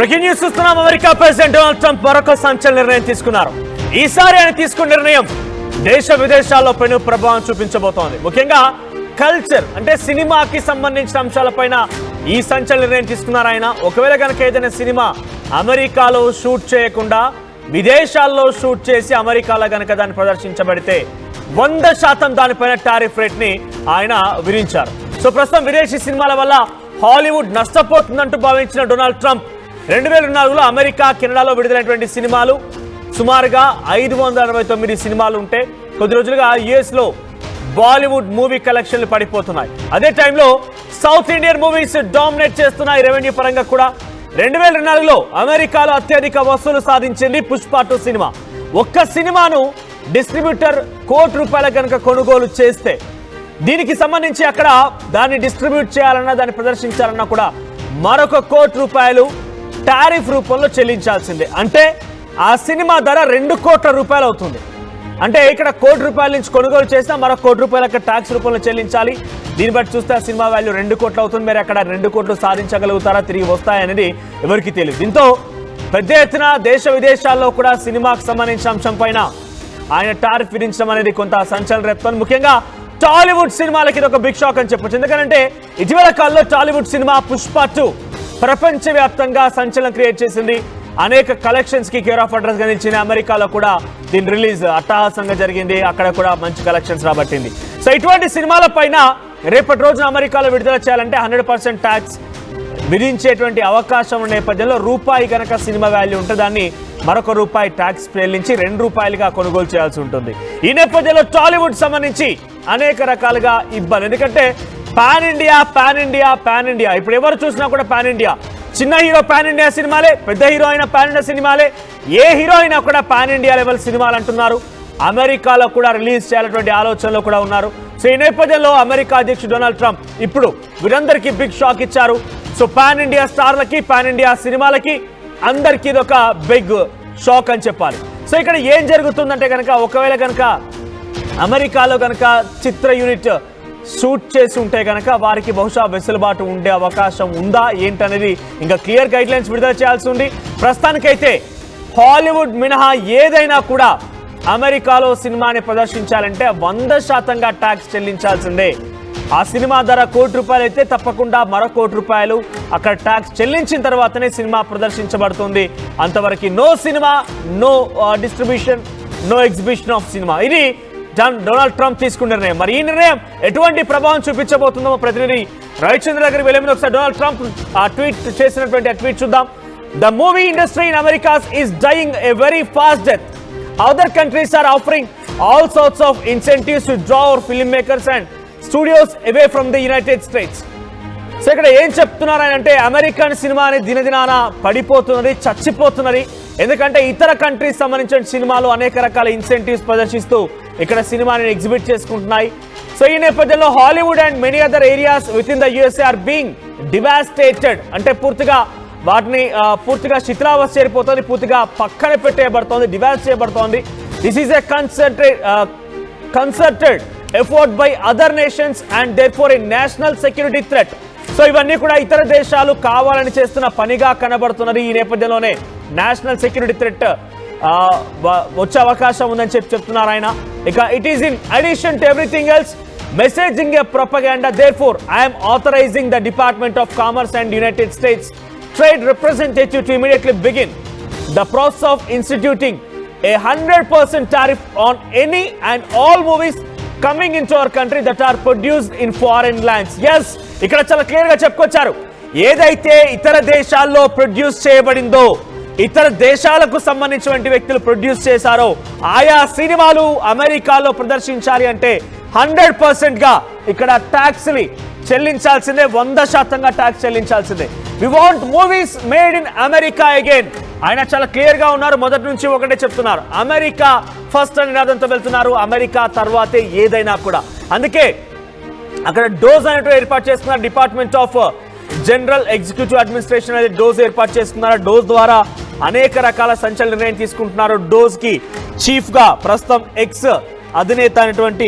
Breaking news చూస్తున్నాం. America president Donald Trump మరొక సంచలన నిర్ణయం తీసుకున్నారు. ఈసారి ఆయన తీసుకున్న నిర్ణయం దేశ విదేశాల్లో పెను ప్రభావం చూపించబోతోంది. ముఖ్యంగా కల్చర్ అంటే సినిమాకి సంబంధించిన అంశాలపైన ఈ సంచలన నిర్ణయం తీసుకున్నారు ఆయన. ఒకవేళ కనుక ఏదైనా సినిమా అమెరికాలో షూట్ చేయకుండా విదేశాల్లో షూట్ చేసి అమెరికాలో కనుక దాన్ని ప్రదర్శించబడితే 100% దానిపైన టారిఫ్ రేట్ ని ఆయన విధించారు. సో ప్రస్తుతం విదేశీ సినిమాల వల్ల హాలీవుడ్ నష్టపోతుందంటూ భావించిన డొనాల్డ్ ట్రంప్ 2024లో అమెరికా కెనడాలో విడుదలైనటువంటి సినిమాలు సుమారుగా 569 సినిమాలు ఉంటే కొద్ది రోజులుగా యుఎస్ లో బాలీవుడ్ మూవీ కలెక్షన్లు పడిపోతున్నాయి. అదే టైంలో సౌత్ ఇండియన్ మూవీస్ డామినేట్ చేస్తున్నాయి రెవెన్యూ పరంగా కూడా. 2024లో అమెరికాలో అత్యధిక వసూలు సాధించింది పుష్ప 2 సినిమా. ఒక్క సినిమాను డిస్ట్రిబ్యూటర్ ₹1 కనుక కొనుగోలు చేస్తే దీనికి సంబంధించి అక్కడ దాన్ని డిస్ట్రిబ్యూట్ చేయాలన్నా దాన్ని ప్రదర్శించాలన్నా కూడా మరొక ₹1 టారిఫ్ రూపంలో చెల్లించాల్సిందే. అంటే ఆ సినిమా ధర ₹2 కోట్ల అవుతుంది. అంటే ఇక్కడ ₹1 నుంచి కొనుగోలు చేసినా మరొక ₹1 ట్యాక్స్ రూపంలో చెల్లించాలి. దీన్ని బట్టి చూస్తే ఆ సినిమా వాల్యూ 2 కోట్లు అవుతుంది. మరి అక్కడ 2 కోట్లు సాధించగలుగుతారా, తిరిగి వస్తాయనేది ఎవరికి తెలియదు. దీంతో పెద్ద ఎత్తున దేశ విదేశాల్లో కూడా సినిమాకు సంబంధించిన అంశం పైన ఆయన టారిఫ్ విధించడం అనేది కొంత సంచలనం రేపుతోంది. ముఖ్యంగా టాలీవుడ్ సినిమాలకి ఇది ఒక బిగ్ షాక్ అని చెప్పొచ్చు. ఎందుకంటే ఇటీవల కాలంలో టాలీవుడ్ సినిమా పుష్ప 2 ప్రపంచవ్యాప్తంగా సంచలనం క్రియేట్ చేసింది. అనేక కలెక్షన్స్ కి కేర్ ఆఫ్ అడ్రస్ గా నిలిచింది. అమెరికాలో కూడా దీని రిలీజ్ అట్టహాసంగా జరిగింది. అక్కడ కూడా మంచి కలెక్షన్స్ రాబట్టింది. సో ఇటువంటి సినిమాల పైన రేపటి రోజున అమెరికాలో విడుదల చేయాలంటే 100% ట్యాక్స్ విధించేటువంటి అవకాశం ఉన్న నేపథ్యంలో ₹1 కనుక సినిమా వాల్యూ ఉంటే దాన్ని మరొక ₹1 ట్యాక్స్ చెల్లించి ₹2గా కొనుగోలు చేయాల్సి ఉంటుంది. ఈ నేపథ్యంలో టాలీవుడ్ సంబంధించి అనేక రకాలుగా ఇబ్బంది. ఎందుకంటే పాన్ ఇండియా ఇప్పుడు ఎవరు చూసినా కూడా పాన్ ఇండియా. చిన్న హీరో పాన్ ఇండియా సినిమాలే, పెద్ద హీరో అయినా పాన్ ఇండియా సినిమాలే, ఏ హీరో అయినా కూడా పాన్ ఇండియా లెవెల్ సినిమాలు అంటున్నారు. అమెరికాలో కూడా రిలీజ్ చేయాలటువంటి ఆలోచనలో కూడా ఉన్నారు. సో ఈ నేపథ్యంలో అమెరికా అధ్యక్షుడు డొనాల్డ్ ట్రంప్ ఇప్పుడు వీరందరికీ బిగ్ షాక్ ఇచ్చారు. సో పాన్ ఇండియా స్టార్లకి, పాన్ ఇండియా సినిమాలకి అందరికీ ఇది ఒక బిగ్ షాక్ అని చెప్పాలి. సో ఇక్కడ ఏం జరుగుతుందంటే కనుక ఒకవేళ కనుక అమెరికాలో కనుక చిత్ర యూనిట్ షూట్ చేసి ఉంటే కనుక వారికి బహుశా వెసులుబాటు ఉండే అవకాశం ఉందా ఏంటనేది ఇంకా క్లియర్ గైడ్ లైన్స్ విడుదల చేయాల్సి ఉంది. ప్రస్తుతానికైతే హాలీవుడ్ మినహా ఏదైనా కూడా అమెరికాలో సినిమాని ప్రదర్శించాలంటే 100%గా ట్యాక్స్ చెల్లించాల్సిందే. ఆ సినిమా ధర ₹1 అయితే తప్పకుండా మరో ₹1 అక్కడ ట్యాక్స్ చెల్లించిన తర్వాతనే సినిమా ప్రదర్శించబడుతుంది. అంతవరకు no cinema, no distribution, no exhibition of cinema. ఇది డొనాల్డ్ ట్రంప్ తీసుకున్న నిర్ణయం. మరి ఈ నిర్ణయం ఎటువంటి ప్రభావం చూపించబోతుందో ప్రతినిధి రవిచంద్ర దగ్గరికి వెళ్ళే ముందు ఒకసారి డొనాల్డ్ ట్రంప్ ట్వీట్ చేసినటువంటి ట్వీట్ చూద్దాం. The movie industry in America is dying a very fast death. Other countries are offering all sorts of incentives to draw our film makers and studios away from the United States. So ఇక్కడ ఏం చెప్తున్నారు అంటే American cinema అనేది దినదినాన పడిపోతున్నది, చచ్చిపోతున్నది. ఎందుకంటే ఇతర countries సంబంధించిన సినిమాలు అనేక రకాల ఇన్సెంటివ్స్ ప్రదర్శిస్తూ ఇక్కడ సినిమాని ఎగ్జిబిట్ చేసుకుంటున్నాయి. సో ఈ నేపథ్యంలో Hollywood and many other areas within the USA are being devastated. అంటే పూర్తిగా వాటిని పూర్తిగా శిథిలావస్థ చేరిపోతుంది, పూర్తిగా పక్కన పెట్టేయబడుతోంది, డివాస్ట్ చేయబడుతోంది. This is a concerted effort by other nations and therefore A national security threat. So ఇవన్నీ కూడా ఇతర దేశాలు కావాలని చేస్తున్న పనిగా కనబడుతున్నది. ఈ నేపథ్యంలోనే నేషనల్ సెక్యూరిటీ థ్రెట్ వచ్చే అవకాశం ఉందని చెప్తున్నారు ఆయన. ఇక it is in addition to everything else messaging A propaganda. Therefore I'm authorising the department of commerce and United states trade representative to immediately begin the process of instituting A 100% tariff on any and all movies coming into our country that are produced in foreign lands. Yes, ఇక్కడ చాలా clear గా చెప్పుకొచ్చారు. ఏదైతే ఇతర దేశాల్లో produce చేయబడిందో, ఇతర దేశాలకు సంబంధించిన వ్యక్తులు ప్రొడ్యూస్ చేశారో ఆయా సినిమాలు అమెరికాలో ప్రదర్శించాలి అంటే 100%గా ఇక్కడ ట్యాక్స్ ని చెల్లించాల్సిందే, 100%గా ట్యాక్స్ చెల్లించాల్సిందే. We want movies made in America again. ఆయన చాలా క్లియర్ గా ఉన్నారు. మొదటి నుంచి ఒకటే చెప్తున్నారు, అమెరికా ఫస్ట్ అని నినాదంతో వెళ్తున్నారు. అమెరికా తర్వాతే ఏదైనా కూడా. అందుకే అక్కడ డోజ్ అనేటువంటి ఏర్పాటు చేస్తున్నారు. Department of general executive administration అనేది డోజ్ ఏర్పాటు చేసుకున్నారు. డోజ్ ద్వారా అనేక రకాల సంచలన నిర్ణయం తీసుకుంటున్నారు. డోజ్ కి చీఫ్ గా ప్రస్తుతం ఎక్స్ అధినేత అయినటువంటి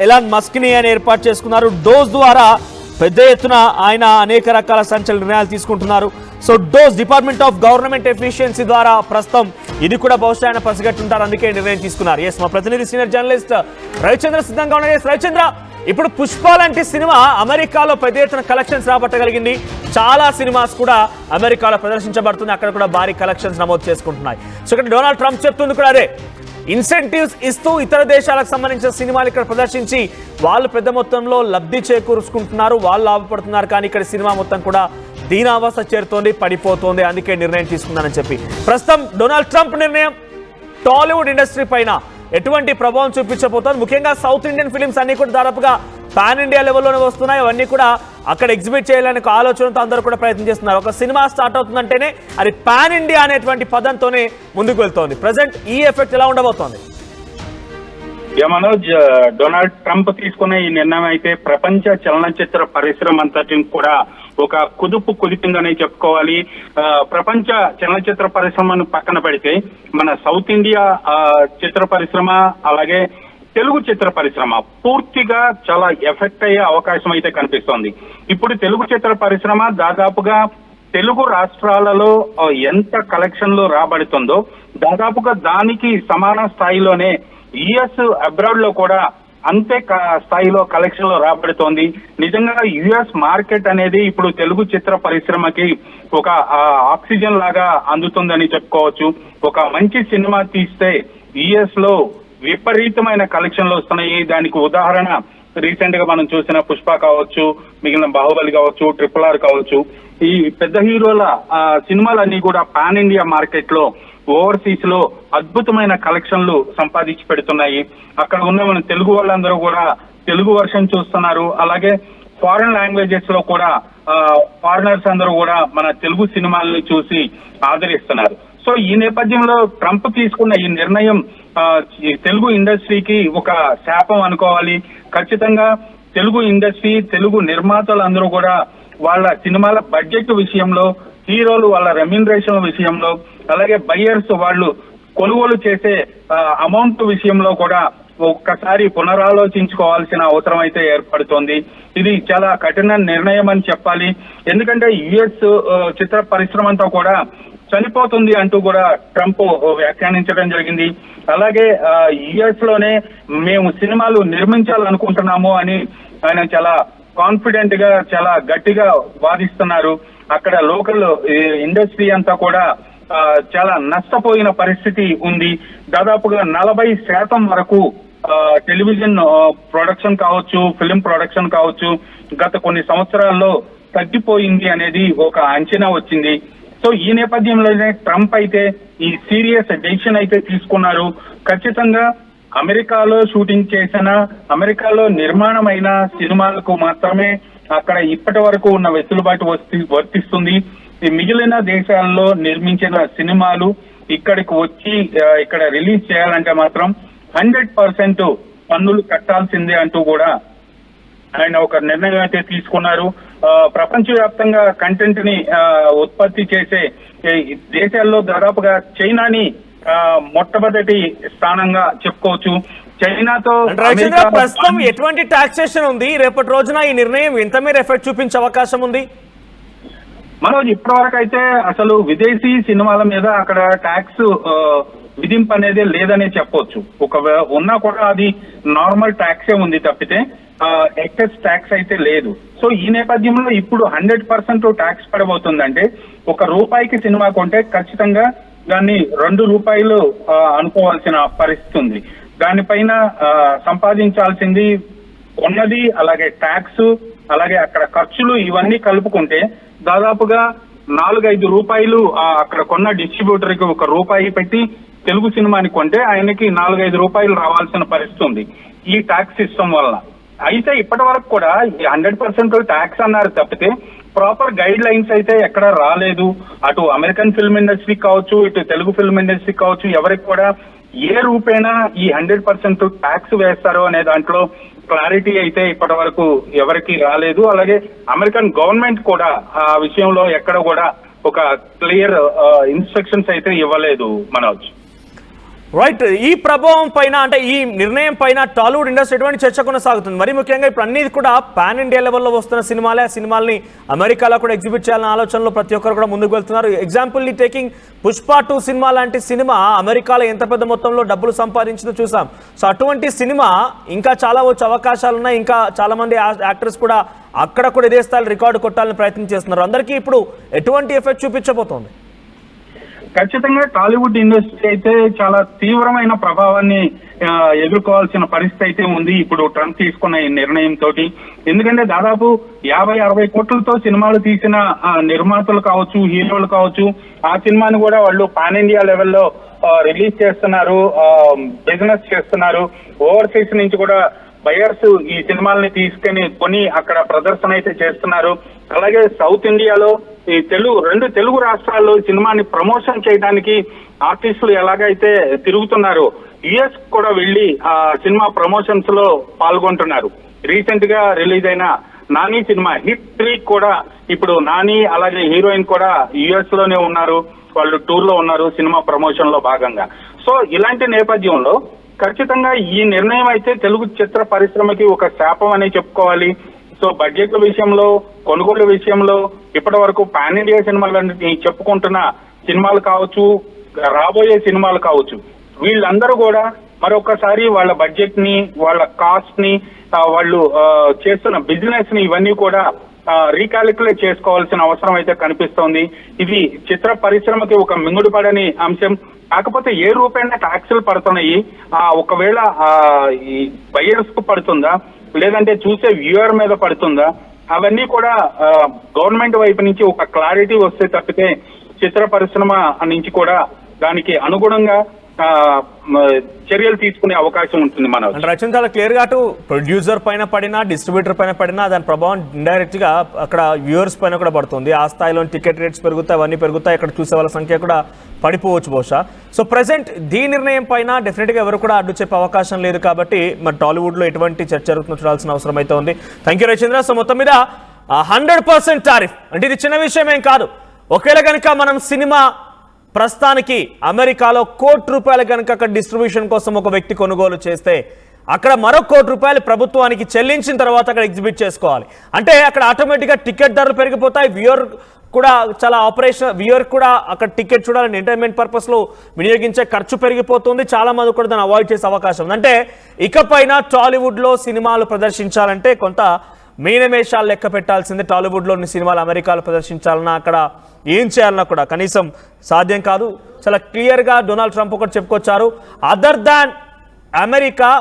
ఎలాన్ మస్క్ ని ఆయన ఏర్పాటు చేసుకున్నారు. డోజ్ ద్వారా పెద్ద ఎత్తున ఆయన అనేక రకాల సంచలన నిర్ణయాలు తీసుకుంటున్నారు. So department of government efficiency ద్వారా ప్రస్తుతం ఇది కూడా బహుశా ఆయన పసిగట్టుంటారు, అందుకే నిర్ణయం తీసుకున్నారు. ఎస్, మా ప్రతినిధి సీనియర్ జర్నలిస్ట్ రవిచంద్ర సిద్ధంగా ఉన్నారు. ఎస్ రవిచంద్ర, ఇప్పుడు పుష్ప లాంటి సినిమా అమెరికాలో పెద్ద ఎత్తున కలెక్షన్స్ రాబట్టగలిగింది. చాలా సినిమాస్ కూడా అమెరికాలో ప్రదర్శించబడుతుంది, అక్కడ కూడా భారీ కలెక్షన్స్ నమోదు చేసుకుంటున్నాయి. సో ఇక్కడ డొనాల్డ్ ట్రంప్ చెప్తుంది కూడా అదే, ఇన్సెంటివ్స్ ఇస్తూ ఇతర దేశాలకు సంబంధించిన సినిమాలు ఇక్కడ ప్రదర్శించి వాళ్ళు పెద్ద మొత్తంలో లబ్ధి చేకూర్చుకుంటున్నారు, వాళ్ళు లాభపడుతున్నారు. కానీ ఇక్కడ సినిమా మొత్తం కూడా దీనావస్థ చేరుతోంది, పడిపోతుంది, అందుకే నిర్ణయం తీసుకున్నానని చెప్పి ప్రస్తుతం డొనాల్డ్ ట్రంప్ నిర్ణయం టాలీవుడ్ ఇండస్ట్రీ పైన ఎటువంటి ప్రభావం చూపించబోతోంది? ముఖ్యంగా సౌత్ ఇండియన్ ఫిలిమ్స్ అన్ని కూడా దాదాపుగా పాన్ ఇండియా లెవెల్లోనే వస్తున్నాయి. అవన్నీ కూడా అక్కడ ఎగ్జిబిట్ చేయాలనే ఆలోచనతో అందరూ కూడా ప్రయత్నం చేస్తున్నారు. ఒక సినిమా స్టార్ట్ అవుతుందంటేనే అది పాన్ ఇండియా అనేటువంటి పదంతోనే ముందుకు వెళ్తోంది. ప్రజెంట్ ఈ ఎఫెక్ట్ ఎలా ఉండబోతోంది? మనోజ్, డొనాల్డ్ ట్రంప్ తీసుకున్న ఈ నిర్ణయం అయితే ప్రపంచ చలనచిత్ర పరిశ్రమ అంతటిని కూడా ఒక కుదిపిందనే చెప్పుకోవాలి. ప్రపంచ చలనచిత్ర పరిశ్రమను పక్కన పెడితే మన సౌత్ ఇండియా చిత్ర పరిశ్రమ అలాగే తెలుగు చిత్ర పరిశ్రమ పూర్తిగా చాలా ఎఫెక్ట్ అయ్యే అవకాశం అయితే కనిపిస్తోంది. ఇప్పుడు తెలుగు చిత్ర పరిశ్రమ దాదాపుగా తెలుగు రాష్ట్రాలలో ఎంత కలెక్షన్లు రాబడుతుందో దాదాపుగా దానికి సమాన స్థాయిలోనే యుఎస్ అబ్రాడ్ లో కూడా అంతే స్థాయిలో కలెక్షన్లు రాబడుతోంది. నిజంగా యుఎస్ మార్కెట్ అనేది ఇప్పుడు తెలుగు చిత్ర పరిశ్రమకి ఒక ఆక్సిజన్ లాగా అందుతుందని చెప్పుకోవచ్చు. ఒక మంచి సినిమా తీస్తే యుఎస్ లో విపరీతమైన కలెక్షన్లు వస్తున్నాయి. దానికి ఉదాహరణ రీసెంట్ గా మనం చూసిన పుష్ప కావచ్చు, మిగిలిన బాహుబలి కావచ్చు, RRR కావచ్చు, ఈ పెద్ద హీరోల సినిమాలన్నీ కూడా పాన్ ఇండియా మార్కెట్ లో ఓవర్సీస్ లో అద్భుతమైన కలెక్షన్లు సంపాదించి పెడుతున్నాయి. అక్కడ ఉన్న మన తెలుగు వాళ్ళందరూ కూడా తెలుగు వర్షన్ చూస్తున్నారు. అలాగే ఫారిన్ లాంగ్వేజెస్ లో కూడా ఫారినర్స్ అందరూ కూడా మన తెలుగు సినిమాలను చూసి ఆదరిస్తున్నారు. సో ఈ నేపథ్యంలో ట్రంప్ తీసుకున్న ఈ నిర్ణయం తెలుగు ఇండస్ట్రీకి ఒక శాపం అనుకోవాలి. ఖచ్చితంగా తెలుగు ఇండస్ట్రీ, తెలుగు నిర్మాతలందరూ కూడా వాళ్ళ సినిమాల బడ్జెట్ విషయంలో, హీరోలు వాళ్ళ రెమ్యూనరేషన్ విషయంలో, అలాగే బయ్యర్స్ వాళ్ళు కొనుగోలు చేసే అమౌంట్ విషయంలో కూడా ఒక్కసారి పునరాలోచించుకోవాల్సిన అవసరం అయితే ఏర్పడుతోంది. ఇది చాలా కఠిన నిర్ణయం అని చెప్పాలి. ఎందుకంటే యుఎస్ చిత్ర పరిశ్రమ అంతా కూడా చనిపోతుంది అంటూ కూడా ట్రంప్ వ్యాఖ్యానించడం జరిగింది. అలాగే యుఎస్ లోనే మేము సినిమాలు నిర్మించాలనుకుంటున్నాము అని ఆయన చాలా కాన్ఫిడెంట్ గా చాలా గట్టిగా వాదిస్తున్నారు. అక్కడ లోకల్ ఇండస్ట్రీ అంతా కూడా చాలా నష్టపోయిన పరిస్థితి ఉంది. దాదాపుగా 40% వరకు టెలివిజన్ ప్రొడక్షన్ కావచ్చు, ఫిల్మ్ ప్రొడక్షన్ కావచ్చు, గత కొన్ని సంవత్సరాల్లో తగ్గిపోయింది అనేది ఒక అంచనా వచ్చింది. సో ఈ నేపథ్యంలోనే ట్రంప్ అయితే ఈ సీరియస్ డెసిషన్ అయితే తీసుకున్నారు. ఖచ్చితంగా అమెరికాలో షూటింగ్ చేసిన, అమెరికాలో నిర్మాణమైన సినిమాలకు మాత్రమే అక్కడ ఇప్పటి వరకు ఉన్న వెసులుబాటు వర్తిస్తుంది. మిగిలిన దేశాల్లో నిర్మించిన సినిమాలు ఇక్కడికి వచ్చి ఇక్కడ రిలీజ్ చేయాలంటే మాత్రం 100% పన్నులు కట్టాల్సిందే అంటూ కూడా ఆయన ఒక నిర్ణయం అయితే తీసుకున్నారు. ప్రపంచవ్యాప్తంగా కంటెంట్ ని ఉత్పత్తి చేసే దేశాల్లో దాదాపుగా చైనాని మొట్టమొదటి స్థానంగా చెప్పుకోవచ్చు. చైనాతో ప్రస్తుతం ఎటువంటి టాక్సేషన్ ఉంది? రేపటి రోజున ఈ నిర్ణయం ఎంత మేర ఎఫెక్ట్ చూపించే అవకాశం ఉంది? మనోజ్, ఇప్పటివరకు అయితే అసలు విదేశీ సినిమాల మీద అక్కడ ట్యాక్స్ విధింపు అనేది లేదనే చెప్పొచ్చు. ఉన్నా కూడా అది నార్మల్ ట్యాక్సే ఉంది తప్పితే ఎక్సెస్ ట్యాక్స్ అయితే లేదు. సో ఈ నేపథ్యంలో ఇప్పుడు 100% ట్యాక్స్ పడబోతుందంటే ₹1 సినిమా కొంటే ఖచ్చితంగా దాన్ని ₹2 అనుకోవాల్సిన పరిస్థితి ఉంది. దానిపైన సంపాదించాల్సింది ఉన్నది, అలాగే ట్యాక్స్, అలాగే అక్కడ ఖర్చులు ఇవన్నీ కలుపుకుంటే దాదాపుగా ₹4-5 అక్కడ కొన్న డిస్ట్రిబ్యూటర్ కి ₹1 పెట్టి తెలుగు సినిమాని కొంటే ఆయనకి ₹4-5 రావాల్సిన పరిస్థితి ఉంది ఈ ట్యాక్స్ సిస్టమ్ వల్ల. అయితే ఇప్పటి వరకు కూడా 100% ట్యాక్స్ అన్నారు తప్పితే ప్రాపర్ గైడ్ లైన్స్ అయితే ఎక్కడ రాలేదు. అటు అమెరికన్ ఫిల్మ్ ఇండస్ట్రీ కావచ్చు, ఇటు తెలుగు ఫిల్మ్ ఇండస్ట్రీ కావచ్చు, ఎవరికి కూడా ఏ రూపేణా ఈ 100% ట్యాక్స్ వేస్తారో అనే దాంట్లో క్లారిటీ అయితే ఇప్పటి వరకు ఎవరికి రాలేదు. అలాగే అమెరికన్ గవర్నమెంట్ కూడా ఆ విషయంలో ఎక్కడ కూడా ఒక క్లియర్ ఇన్స్ట్రక్షన్స్ అయితే ఇవ్వలేదు మనోజ్. రైట్, ఈ ప్రభావం పైన అంటే ఈ నిర్ణయం పైన టాలీవుడ్ ఇండస్ట్రీ ఎటువంటి చర్చ కొనసాగుతుంది? మరి ముఖ్యంగా ఇప్పుడు అన్ని కూడా పాన్ ఇండియా లెవెల్లో వస్తున్న సినిమాలే, ఆ సినిమాల్ని అమెరికాలో కూడా ఎగ్జిబిట్ చేయాలన్న ఆలోచనలో ప్రతి ఒక్కరు కూడా ముందుకు వెళ్తున్నారు. ఎగ్జాంపుల్ టేకింగ్ పుష్ప 2 సినిమా లాంటి సినిమా అమెరికాలో ఎంత పెద్ద మొత్తంలో డబ్బులు సంపాదించిందో చూసాం. సో అటువంటి సినిమా ఇంకా చాలా వచ్చే అవకాశాలు ఉన్నాయి. ఇంకా చాలా మంది యాక్టర్స్ కూడా అక్కడ కూడా ఇదే స్థాయిలో రికార్డు కొట్టాలని ప్రయత్నం చేస్తున్నారు. అందరికీ ఇప్పుడు ఎటువంటి ఎఫెక్ట్ చూపించబోతోంది? ఖచ్చితంగా టాలీవుడ్ ఇండస్ట్రీ అయితే చాలా తీవ్రమైన ప్రభావాన్ని ఎదుర్కోవాల్సిన పరిస్థితి అయితే ఉంది ఇప్పుడు ట్రంప్ తీసుకున్న ఈ నిర్ణయం తోటి. ఎందుకంటే దాదాపు 50-60 కోట్లతో సినిమాలు తీసిన నిర్మాతలు కావచ్చు, హీరోలు కావచ్చు, ఆ సినిమాని కూడా వాళ్ళు పాన్ ఇండియా లెవెల్లో రిలీజ్ చేస్తున్నారు, బిజినెస్ చేస్తున్నారు. ఓవర్సీస్ నుంచి కూడా బయర్స్ ఈ సినిమాలని తీసుకొని కొని అక్కడ ప్రదర్శన అయితే చేస్తున్నారు. అలాగే సౌత్ ఇండియాలో ఈ రెండు తెలుగు రాష్ట్రాల్లో సినిమాని ప్రమోషన్ చేయడానికి ఆర్టిస్టులు ఎలాగైతే తిరుగుతున్నారు, యుఎస్ కూడా వెళ్లి ఆ సినిమా ప్రమోషన్స్ లో పాల్గొంటున్నారు. రీసెంట్ గా రిలీజ్ అయిన నాని సినిమా హిట్ 3 కూడా ఇప్పుడు నాని అలాగే హీరోయిన్ కూడా యుఎస్ లోనే ఉన్నారు, వాళ్ళు టూర్ లో ఉన్నారు సినిమా ప్రమోషన్ లో భాగంగా. సో ఇలాంటి నేపథ్యంలో ఖచ్చితంగా ఈ నిర్ణయం అయితే తెలుగు చిత్ర పరిశ్రమకి ఒక శాపం అనే చెప్పుకోవాలి. సో బడ్జెట్ల విషయంలో, కొనుగోలు విషయంలో ఇప్పటి వరకు పాన్ ఇండియా సినిమాలని చెప్పుకుంటున్న సినిమాలు కావచ్చు, రాబోయే సినిమాలు కావచ్చు, వీళ్ళందరూ కూడా మరొకసారి వాళ్ళ బడ్జెట్ ని, వాళ్ళ కాస్ట్ ని, వాళ్ళు చేస్తున్న బిజినెస్ ని ఇవన్నీ కూడా రీకాలిక్యులేట్ చేసుకోవాల్సిన అవసరం అయితే కనిపిస్తోంది. ఇది చిత్ర పరిశ్రమకి ఒక మింగుడుపడని అంశం. కాకపోతే ఏ రూపైనా ట్యాక్సులు పడుతున్నాయి, ఒకవేళ ఈ బయర్స్ కు పడుతుందా లేదంటే చూసే వ్యూయర్ మీద పడుతుందా, అవన్నీ కూడా గవర్నమెంట్ వైపు నుంచి ఒక క్లారిటీ వస్తే తప్పితే చిత్ర పరిశ్రమ నుంచి కూడా దానికి అనుగుణంగా చర్యలు తీసుకునే అవకాశం ఉంటుంది. మనం రచన చాలా క్లియర్ గా అటు ప్రొడ్యూసర్ పైన పడినా, డిస్ట్రిబ్యూటర్ పైన పడినా దాని ప్రభావం ఇండైరెక్ట్ గా అక్కడ వ్యూవర్స్ పైన కూడా పడుతుంది. ఆ స్థాయిలో టికెట్ రేట్స్ పెరుగుతాయి, అవన్నీ పెరుగుతాయి, అక్కడ చూసే వాళ్ళ సంఖ్య కూడా పడిపోవచ్చు బహుశా. సో ప్రెసెంట్ దీ నిర్ణయం పైన డెఫినెట్ గా ఎవరు కూడా అడ్డు చెప్పే అవకాశం లేదు కాబట్టి మరి టాలీవుడ్ లో ఎటువంటి చర్చ జరుగుతుందో చూడాల్సిన అవసరం అయితే ఉంది. Thank you రచంద్ర. సో మొత్తం మీద 100% టారిఫ్ అంటే ఇది చిన్న విషయం ఏం కాదు. ఒకవేళ కనుక మనం సినిమా ప్రస్తుతానికి అమెరికాలో ₹1,00,00,000 కనుక అక్కడ డిస్ట్రిబ్యూషన్ కోసం ఒక వ్యక్తి కొనుగోలు చేస్తే అక్కడ మరో ₹1,00,00,000 ప్రభుత్వానికి చెల్లించిన తర్వాత అక్కడ ఎగ్జిబిట్ చేసుకోవాలి. అంటే అక్కడ ఆటోమేటిక్గా టికెట్ ధరలు పెరిగిపోతాయి. వ్యూయర్ కూడా చాలా వ్యూయర్ కూడా అక్కడ టికెట్ చూడాలని ఎంటర్టైన్మెంట్ పర్పస్లో వినియోగించే ఖర్చు పెరిగిపోతుంది. చాలా మంది కూడా దాన్ని అవాయిడ్ చేసే అవకాశం ఉంది. అంటే ఇకపైన టాలీవుడ్లో సినిమాలు ప్రదర్శించాలంటే కొంత మీనమేషాలు లెక్క పెట్టాల్సిందే. టాలీవుడ్లోని సినిమాలు అమెరికాలో ప్రదర్శించాలన్నా అక్కడ ఏం చేయాలన్నా కూడా కనీసం సాధ్యం కాదు. చాలా క్లియర్గా డొనాల్డ్ ట్రంప్ ఒకటి చెప్పుకొచ్చారు, అదర్ దాన్ అమెరికా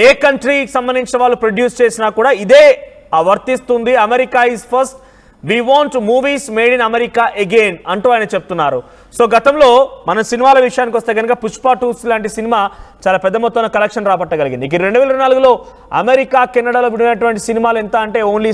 ఏ కంట్రీకి సంబంధించిన వాళ్ళు ప్రొడ్యూస్ చేసినా కూడా ఇదే వర్తిస్తుంది. America is first, we want movies made in America again అంటూ ఆయన చెప్తున్నారు. సో గతంలో మన సినిమాల విషయానికి వస్తే కనుక పుష్ప 2 లాంటి సినిమా చాలా పెద్ద మొత్తంలో కలెక్షన్ రాబట్టగలిగింది. ఇక 2024లో అమెరికా, కెనడాలో విడినటువంటి సినిమాలు ఎంత అంటే ఓన్లీ